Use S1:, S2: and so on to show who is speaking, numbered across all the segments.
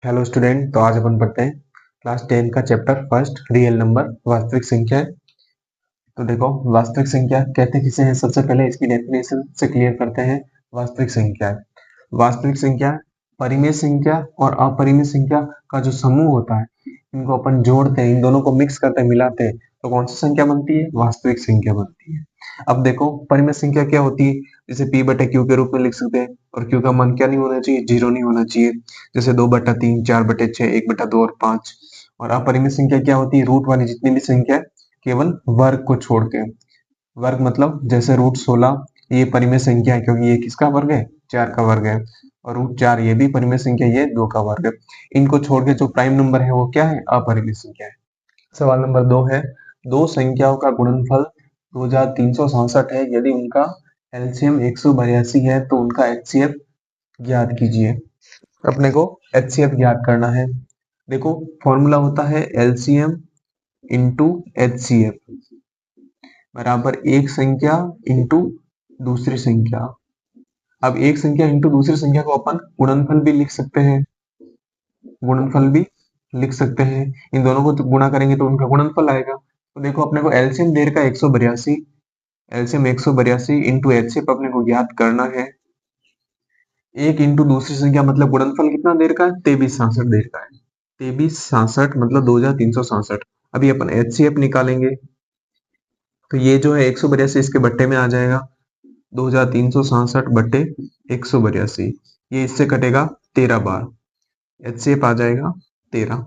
S1: Hello student. तो आज अपन पढ़ते हैं क्लास 10 का चैप्टर फर्स्ट रियल नंबर वास्तविक संख्या है। तो देखो, वास्तविक संख्या कहते किसे हैं, सबसे पहले इसकी डेफिनेशन से क्लियर करते हैं। वास्तविक संख्या वास्तविक संख्या परिमेय संख्या और अपरिमेय संख्या का जो समूह होता है, इनको अपन जोड़ते हैं, इन दोनों को मिक्स करते हैं, मिलाते हैं, तो कौन सी संख्या बनती है? वास्तविक संख्या बनती है। अब देखो, परिमेय संख्या क्या होती है? जैसे p बटे क्यू के रूप में लिख सकते हैं, और क्यू का मान क्या नहीं होना चाहिए? जीरो नहीं होना चाहिए। जैसे 2/3, 4/6, 1/2 और 5। और अपरिमेय संख्या क्या होती है? रूट वाली जितनी भी संख्या है, केवल वर्ग को छोड़ के। वर्ग मतलब जैसे √16, ये परिमेय संख्या है क्योंकि ये किसका वर्ग है? 4 का वर्ग है। और √4 ये भी परिमेय संख्या, ये 2 का वर्ग है। इनको छोड़ के जो प्राइम नंबर है वो क्या है? अपरिमेय संख्या है। सवाल नंबर 2 है, दो संख्याओं का गुणनफल 2367 है, यदि उनका एलसीएम 182 है तो उनका एचसीएफ ज्ञात कीजिए। अपने को एचसीएफ ज्ञात करना है। देखो, फॉर्मूला होता है एलसीएम इंटू एचसीएफ बराबर एक संख्या इंटू दूसरी संख्या। अब एक संख्या इंटू दूसरी संख्या को अपन गुणनफल भी लिख सकते हैं, गुणनफल भी लिख सकते हैं। इन दोनों को तो गुणा करेंगे तो उनका गुणनफल आएगा। तो देखो, अपने को एलसीएम दे रखा है 182, एलसीएम 182 इंटू एचसीएफ अपने को ज्ञात करना है। एक इंटू दूसरी संख्या मतलब गुणनफल कितना दे रखा है? 2367 दे रखा है। 2367 मतलब 2367। अभी अपन एचसीएफ निकालेंगे, तो ये जो है 182 इसके बट्टे में आ जाएगा, 2367 बट्टे 182। ये इससे कटेगा 13 बार, एचसीएफ आ जाएगा 13।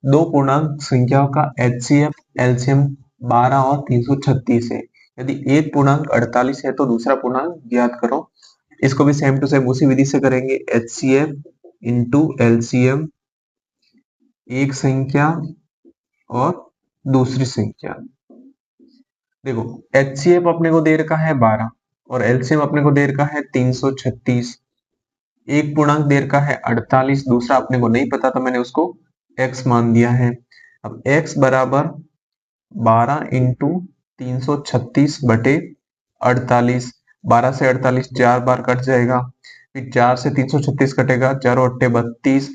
S1: दो पूर्णांक संख्याओं का एचसीएफ एलसीएम 12 और 336 है। यदि एक पूर्णांक 48 है तो दूसरा पूर्णांक ज्ञात करो। इसको भी सेम टू सेम उसी विधि से करेंगे, एचसीएफ इंटू एलसीएम, एक संख्या और दूसरी संख्या। देखो, एचसीएफ अपने को दे रखा है 12 और एलसीएम अपने को दे रखा है 336। एक पूर्णांक दे रखा है 48, दूसरा अपने को नहीं पता, तो मैंने उसको x मान दिया है। अब x बराबर 12 इंटू 336 बटे 48। 12 से 48 4 बार कट जाएगा, फिर 4 से 336 कटेगा, 4 और 8 32,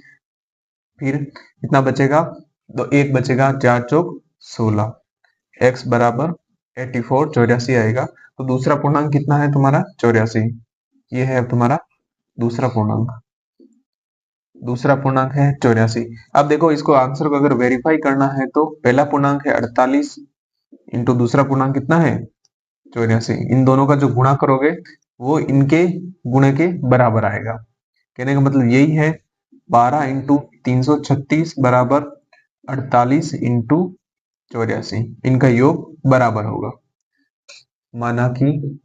S1: फिर कितना बचेगा? तो एक बचेगा, 4 चौक 16। x बराबर 84 84 आएगा। तो दूसरा पूर्णांक कितना है तुम्हारा? 84। ये है तुम्हारा दूसरा पूर्णांक, दूसरा पूर्णांक है 84। अब देखो, इसको आंसर को अगर वेरीफाई करना है तो पहला पूर्णांक है 48 इंटू दूसरा पूर्णांक कितना है? 84। इन दोनों का जो गुणा करोगे वो इनके गुणे के बराबर आएगा। कहने का मतलब यही है, 12 इंटू 336 बराबर 48 इंटू 84, इनका योग बराबर होगा। माना कि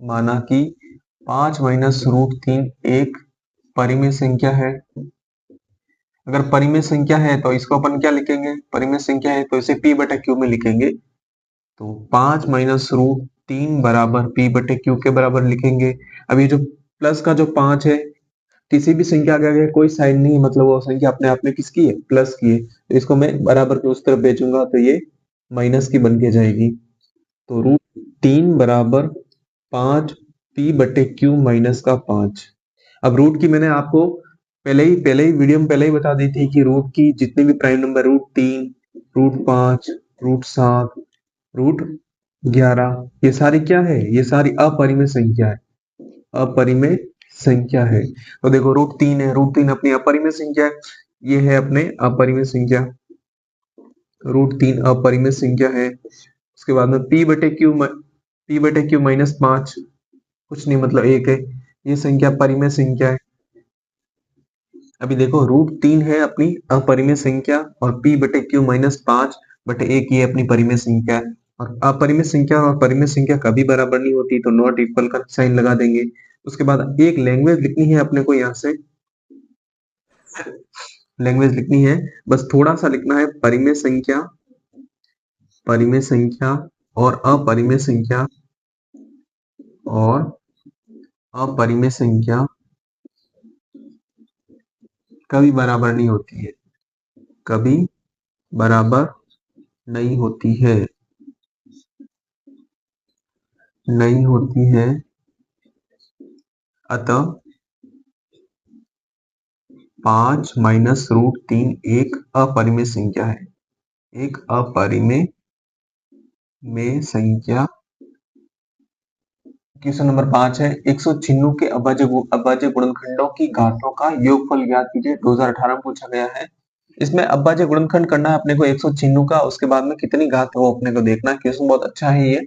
S1: माना कि 5 माइनस √3 एक परिमेय संख्या है। अगर परिमेय संख्या है तो इसको अपन क्या लिखेंगे? परिमेय संख्या है तो इसे p बटे क्यू में लिखेंगे। तो 5 माइनस √3 बराबर p बटे क्यू के बराबर लिखेंगे। अब ये जो प्लस का जो 5 है, किसी भी संख्या के आगे कोई साइन नहीं है, मतलब वो संख्या अपने आप में किसकी है? प्लस की है। तो इसको मैं बराबर के उस तरफ भेजूंगा तो ये माइनस की बन के जाएगी। तो √3 बराबर 5 p बटे क्यू माइनस का 5। अब रूट की मैंने आपको पहले ही वीडियो में पहले ही बता दी थी कि रूट की जितने भी प्राइम नंबर √3, √5, √7, √11, ये सारी क्या है? ये सारी अपरिमेय संख्या है, अपरिमेय संख्या है। तो देखो, √3 है, √3 अपनी अपरिमेय संख्या है, ये है अपने अपरिमेय संख्या, √3 अपरिमेय संख्या है। उसके बाद में p बटे क्यू माइनस 5 कुछ नहीं, मतलब एक है, ये संख्या परिमेय संख्या है। अभी देखो, √3 है अपनी अपरिमेय संख्या और p बटे क्यू माइनस 5 बटे 1 ये अपनी परिमेय संख्या है। और अपरिमेय संख्या और परिमेय संख्या कभी बराबर नहीं होती, तो नॉट इक्वल का साइन लगा देंगे। उसके बाद एक लैंग्वेज लिखनी है अपने को, यहाँ से लैंग्वेज लिखनी है, बस थोड़ा सा लिखना है। परिमेय संख्या और अपरिमेय संख्या और अपरिमेय संख्या कभी बराबर नहीं होती है, कभी बराबर नहीं होती है, नहीं होती है। अतः 5 माइनस रूट 3 एक अपरिमेय संख्या है। एक अपरिमेय में संख्या। क्वेश्चन नंबर 5 है 196 के अभाज्य गुणनखंडों की घातों का योगफल ज्ञात कीजिए। 2018 में पूछा गया है। इसमें अभाज्य गुणनखंड करना है अपने को 196 का, उसके बाद में कितनी घात है वो अपने को देखना है। क्वेश्चन बहुत अच्छा है ये।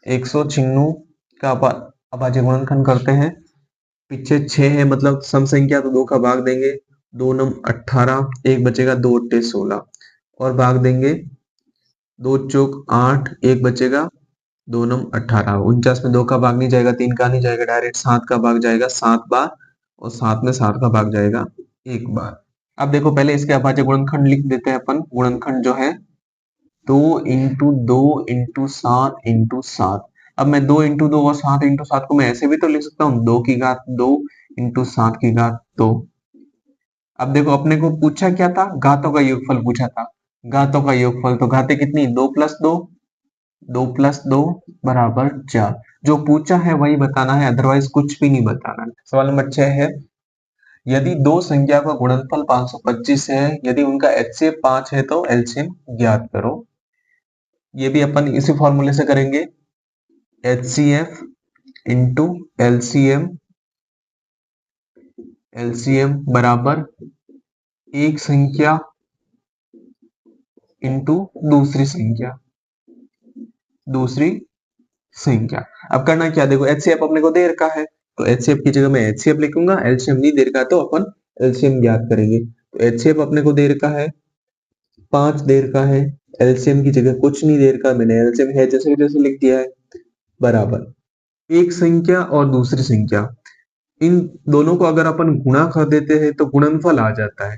S1: 196 का अभाज्य गुणनखंड करते हैं। पीछे 6 है मतलब सम संख्या, तो 2 का भाग देंगे। 2 नम 18, एक बचेगा, 2 अट्ठे 16 और भाग देंगे। 2 चौक 8, एक बचेगा, 2 नम 18। 49 में 2 का भाग नहीं जाएगा, 3 का नहीं जाएगा, डायरेक्ट 7 का भाग जाएगा 7 बार, और 7 में 7 का भाग जाएगा 1 बार। अब देखो पहले इसके अभाज्य गुणनखंड लिख देते हैं अपन। गुणनखंड जो है 2 इंटू 2 इंटू 7 इंटू 7। अब मैं 2 इंटू 2 और 7 इंटू 7 को मैं ऐसे भी तो लिख सकता हूँ, 2 की घात 2 इंटू 7 की घात 2। अब देखो अपने को पूछा क्या था, घातों का योगफल पूछा था। घातों का योगफल, तो घातें कितनी, 2 प्लस 2, 2 प्लस 2 बराबर 4। जो पूछा है वही बताना है, अदरवाइज कुछ भी नहीं बताना है। सवाल नंबर 6 है यदि दो संख्या का गुणनफल 525 है, यदि उनका HCF 5 है तो एलसीएम ज्ञात करो। ये भी अपन इसी फॉर्मूले से करेंगे, HCF इंटू एलसीएम। एलसीएम बराबर एक संख्या इंटू दूसरी संख्या। दूसरी संख्या। अब करना क्या, देखो HCF अपने को दे रखा है, तो HCF की जगह मैं HCF लिखूंगा। एलसीएम नहीं दे रखा है तो अपन एलसीएम ज्ञात करेंगे। तो HCF अपने को दे रखा है 5 दे रखा है, एलसीएम की जगह कुछ नहीं दे रखा, मैंने एलसीएम है जैसे जैसे लिख दिया है। बराबर एक संख्या और दूसरी संख्या, इन दोनों को अगर अपन गुणा कर देते हैं तो गुणनफल आ जाता है।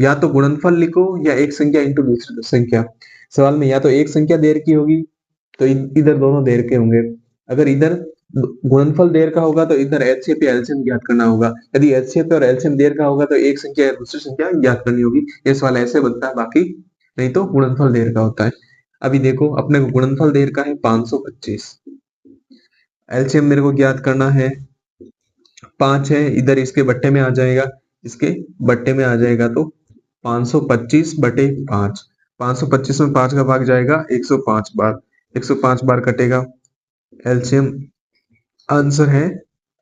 S1: या तो गुणनफल लिखो या एक संख्या इंटू दूसरी संख्या। सवाल में या तो एक संख्या दे रखी होगी तो इधर दोनों दे रखे होंगे। अगर इधर गुणनफल दे रखा होगा तो इधर HCF या एलसीएम ज्ञात करना होगा। यदि HCF और एलसीएम दे रखा होगा तो एक संख्या या दूसरी संख्या ज्ञात करनी होगी। ये सवाल ऐसे बनता है, बाकी नहीं तो गुणनफल दे रखा होता है। अभी देखो अपने को गुणनफल दे रखा है 525, एलसीएम मेरे को ज्ञात करना है 5 है, इधर इसके बट्टे में आ जाएगा, इसके बट्टे में आ जाएगा तो 525 बटे 5। 525 में 5 का भाग जाएगा 105 बार, 105 बार कटेगा। एलसीएम आंसर है,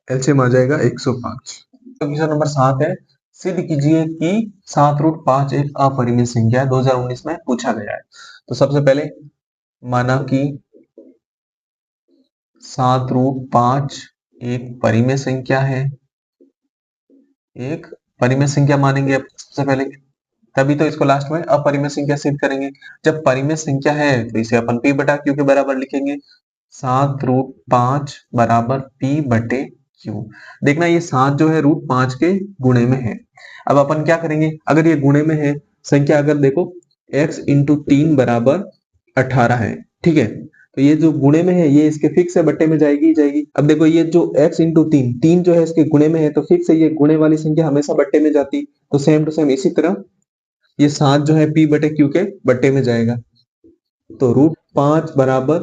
S1: एलसीएम आ जाएगा 105। क्वेश्चन नंबर 7 है सिद्ध कीजिए कि 7 रूट 5 एक अपरिमेय संख्या है। 2019 में पूछा गया है। तो सबसे पहले माना कि 7 रूट 5 एक परिमेय संख्या है। एक परिमेय संख्या मानेंगे अब सबसे पहले, तभी तो इसको लास्ट में अपरिमेय संख्या सिद्ध करेंगे। जब परिमेय संख्या है तो इसे अपन p बटा q के बराबर लिखेंगे। 7 रूट 5 बराबर p बटे q। देखना ये 7 जो है रूट 5 के गुणे में है। अब अपन क्या करेंगे, अगर ये गुणे में है संख्या, अगर देखो x इंटू 3 बराबर 18 है, ठीक है, तो ये जो गुणे में है ये इसके फिक्स है, बट्टे में जाएगी ही जाएगी। अब देखो ये जो x इंटू 3, 3 जो है इसके गुणे में है तो फिक्स है, ये गुणे वाली संख्या हमेशा बट्टे में जाती, तो सेम टू सेम इसी तरह ये 7 जो है p बटे q के बट्टे में जाएगा। तो रूट 5 बराबर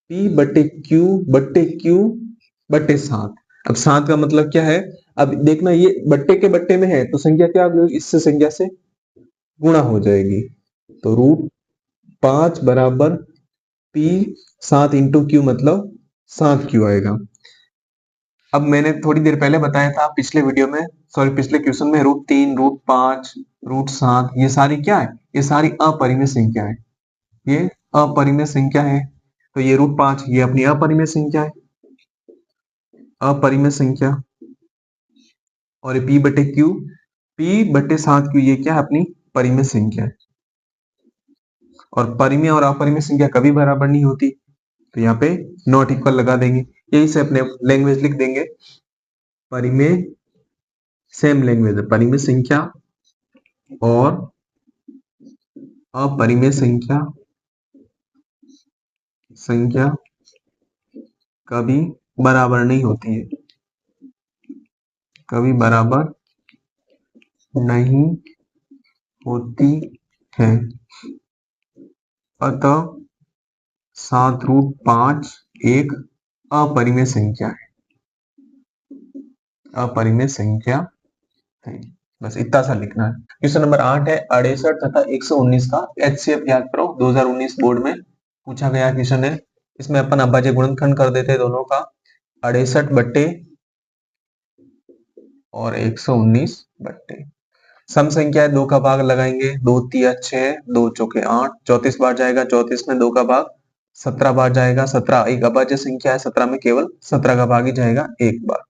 S1: p बटे q बटे 7। अब 7 का मतलब क्या है, अब देखना ये बट्टे के बट्टे में है तो संख्या क्या होगी, इससे संख्या से गुणा हो जाएगी। तो रूट 5 बराबर p 7 इंटू क्यू मतलब 7q आएगा। अब मैंने थोड़ी देर पहले बताया था पिछले वीडियो में, सॉरी पिछले क्वेश्चन में, रूट 3, रूट 5, रूट 7 ये सारी क्या है, ये सारी अपरिमेय संख्या है। ये अपरिमेय संख्या है, तो ये रूट 5 ये अपनी अपरिमेय संख्या है, अपरिमेय संख्या। और ये p बटे q, p बटे 7q ये क्या है, अपनी परिमेय संख्या है। और परिमेय और अपरिमेय संख्या कभी बराबर नहीं होती, तो यहाँ पे नॉट इक्वल लगा देंगे, यही से अपने लैंग्वेज लिख देंगे। परिमेय, सेम लैंग्वेज है, परिमेय संख्या और अपरिमेय संख्या कभी बराबर नहीं होती है, कभी बराबर नहीं होती है। अतः 7 रूट 5 एक अपरिमेय संख्या है। अपरिमेय संख्या है। बस इतना सा लिखना है। क्वेश्चन नंबर 8 है 68 तथा 119 का एचसीएफ ज्ञात करो। 2019 बोर्ड में पूछा गया क्वेश्चन है। इसमें अपन अभाज्य गुणनखंड कर देते हैं दोनों का। 68 बट्टे और 119 बट्टे सम संख्या है, 2 का भाग लगाएंगे। 2 तिया 6, 2 चौके 8, 34 बार जाएगा। 34 में 2 का भाग 17 बार जाएगा। 17 एक अभाज्य संख्या है, 17 में केवल 17 का भाग ही जाएगा एक बार।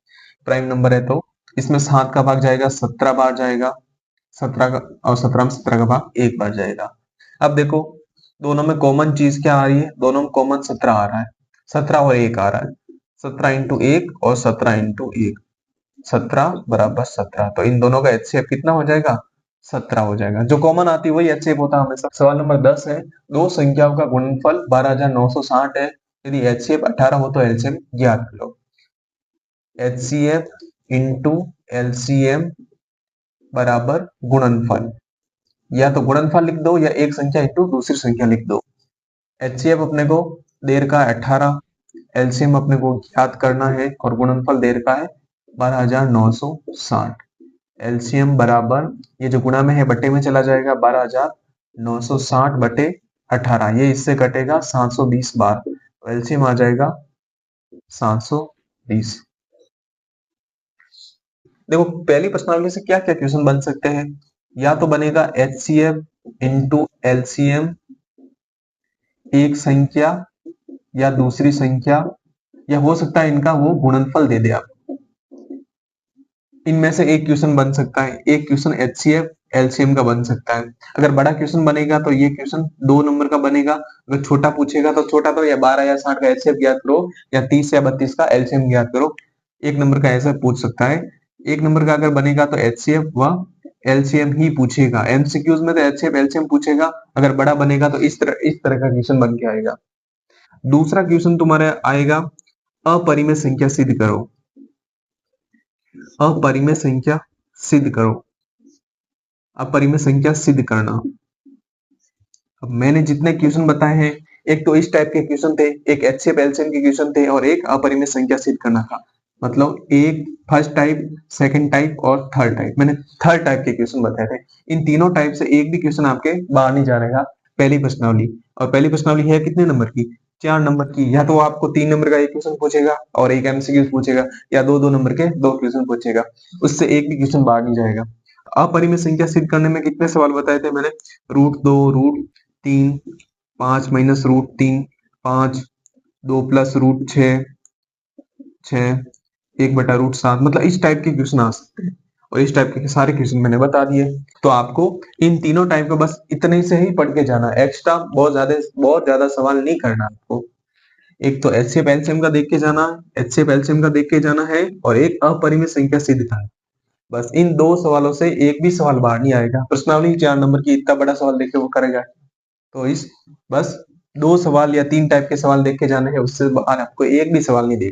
S1: प्राइम नंबर है तो इसमें 7 का भाग जाएगा, 17 बार जाएगा। 17 का और 17 में 17 का भाग एक बार जाएगा। अब देखो दोनों में कॉमन चीज क्या आ रही है? दोनों में कॉमन 17 आ रहा है। 17 और 1 आ रहा है। 17 इंटू 1 और 17 इंटू 1, 17 बराबर 17। तो इन दोनों का एचसीएफ कितना हो जाएगा? 17 हो जाएगा। जो कॉमन आती है वही एचसीएफ होता है हमेशा। सवाल नंबर 10 है, दो संख्याओं का गुणनफल 12,960 है। यदि एचसीएफ 18 हो तो एलसीएम ज्ञात करो। एचसीएफ इंटू एलसीएम बराबर गुणनफल, या तो गुणनफल लिख दो या एक संख्या इंटू दूसरी संख्या लिख दो। एचसीएफ अपने को दे रखा है 18, एलसीएम अपने को ज्ञात करना है और गुणनफल दे रखा है 12,960। एलसीएम बराबर ये जो गुणा में है बट्टे में चला जाएगा, 12,960 बटे 18, ये इससे कटेगा 720 बार। एलसीएम आ जाएगा 720। देखो पहली प्रश्नावली से क्या क्या क्वेश्चन बन सकते हैं? या तो बनेगा एचसीएफ इंटू एलसीएम एक संख्या या दूसरी संख्या, या हो सकता है इनका वो गुणनफल दे दे आपको। इनमें से एक क्वेश्चन बन सकता है। एक क्वेश्चन एचसीएफ एलसीएम का बन सकता है। अगर बड़ा क्वेश्चन बनेगा तो ये क्वेश्चन 2 नंबर का बनेगा। अगर छोटा पूछेगा तो छोटा तो या 12 या 60 का एचसीएफ ज्ञात करो या 30 या 32 का एलसीएम ज्ञात करो। एक नंबर का ऐसा पूछ सकता है। एक नंबर का अगर बनेगा तो एचसीएफ व एलसीएम ही पूछेगा। एमसीक्यूज में तो एचसीएफ एलसीएम पूछेगा। अगर बड़ा बनेगा तो इस तरह का क्वेश्चन बन के आएगा। दूसरा क्वेश्चन तुम्हारा आएगा अपरिमेय संख्या सिद्ध करो। अपरिमेय संख्या सिद्ध करो। अपरिमेय संख्या सिद्ध करना। अब मैंने जितने क्वेश्चन बताए हैं, एक तो इस टाइप के क्वेश्चन थे, एक एचसीएफ एलसीएम के क्वेश्चन थे और एक अपरिमेय संख्या सिद्ध करना था। मतलब एक फर्स्ट टाइप, सेकंड टाइप और थर्ड टाइप। मैंने थर्ड टाइप के क्वेश्चन बताए थे। इन तीनों टाइप से एक भी क्वेश्चन आपके बाहर नहीं जा रहेगा पहली प्रश्नावली। और पहली प्रश्नावली है कितने नंबर की? 4 नंबर की। या तो आपको 3 नंबर का एक क्वेश्चन पूछेगा और एक एमसीक्यू पूछेगा, या 2-2 नंबर के 2 क्वेश्चन पूछेगा। उससे एक भी क्वेश्चन बाहर नहीं जाएगा। अपरिमेय संख्या सिद्ध करने में कितने सवाल बताए थे मैंने? √2, √3, 5 माइनस √3, 5, 2 प्लस √6, 6, 1/√7। मतलब इस टाइप के क्वेश्चन आ सकते हैं और इस टाइप के सारे क्वेश्चन मैंने बता दिए। तो आपको इन तीनों टाइप को बस इतने से ही पढ़ के जाना, एक्स्ट्रा बहुत ज्यादा सवाल नहीं करना आपको। एक तो एचसीएफ एलसीएम का देख के जाना, एचसीएफ एलसीएम का देख के जाना है, और एक अपरिमेय संख्या सिद्ध करना। बस इन 2 सवालों से एक भी सवाल बाहर नहीं आएगा। प्रश्नावली 4 नंबर की, इतना बड़ा सवाल देख के वो करेगा? तो इस बस 2 सवाल या 3 टाइप के सवाल देख के जाने हैं, उससे बाहर आपको एक भी सवाल नहीं देगा।